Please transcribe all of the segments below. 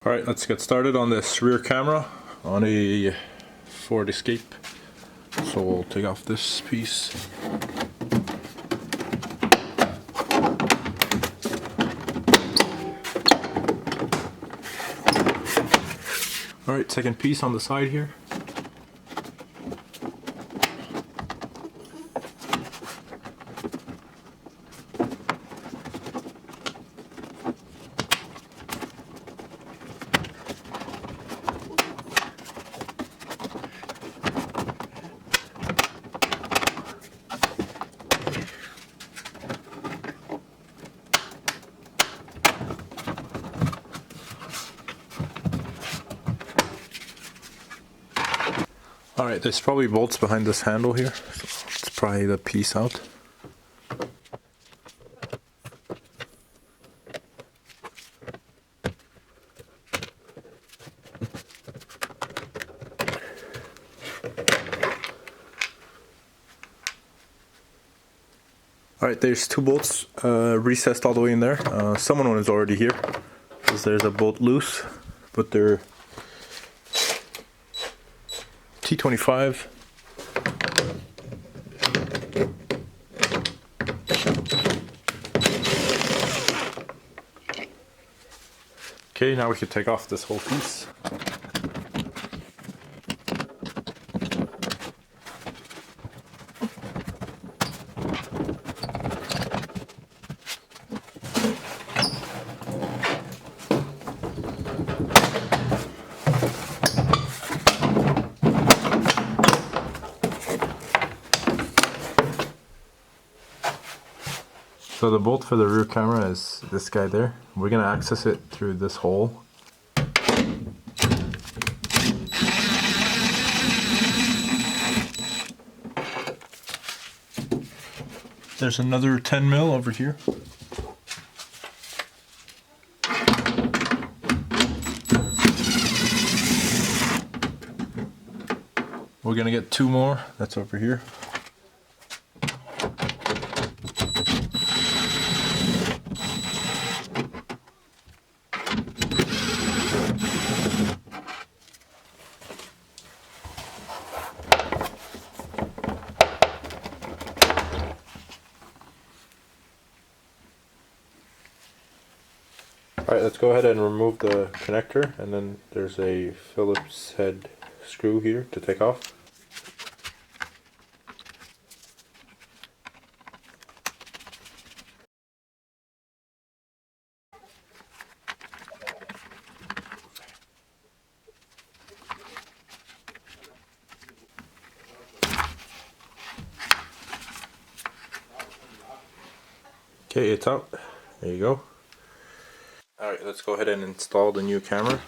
Alright, let's get started on this rear camera on a Ford Escape. So we'll take off this piece. Alright, second piece on the side here. Alright, there's probably bolts behind this handle here, so let's pry the piece out. Alright, there's two bolts recessed all the way in there. Some one is already here, because there's a bolt loose, but they're T25. Okay, now we can take off this whole piece. So the bolt for the rear camera is this guy there. We're going to access it through this hole. There's another 10 mil over here. We're going to get two more. That's over here. Alright, let's go ahead and remove the connector, and then there's a Phillips head screw here to take off. Okay, it's out. There you go. Alright, let's go ahead and install the new camera.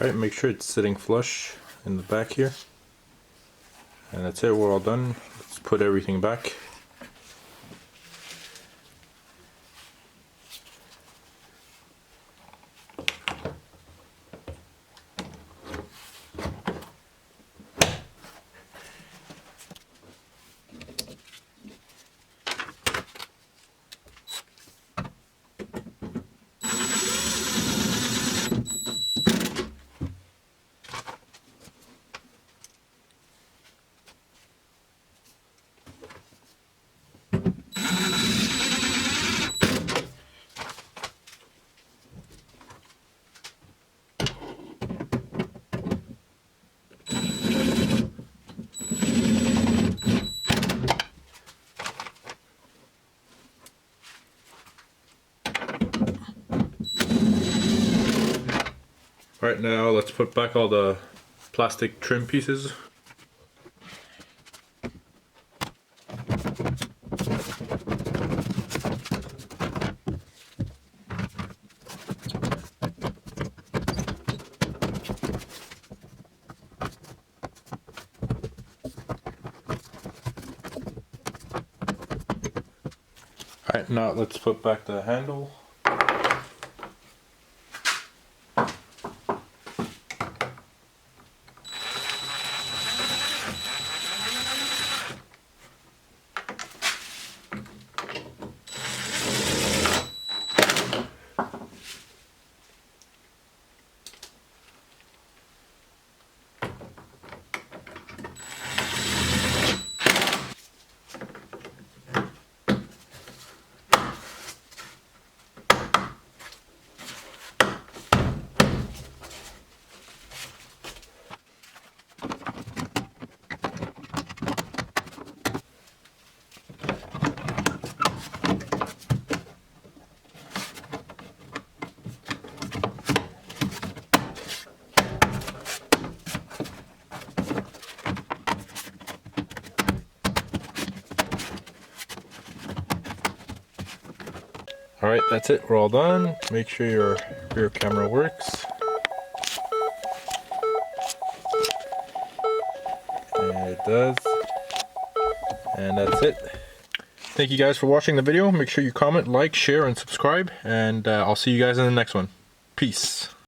Alright, make sure it's sitting flush in the back here. And that's it, we're all done. Let's put everything back. Alright, now let's put back all the plastic trim pieces. Alright, now let's put back the handle. Alright, that's it, we're all done. Make sure your rear camera works. And it does. And that's it. Thank you guys for watching the video. Make sure you comment, like, share, and subscribe. And I'll see you guys in the next one. Peace.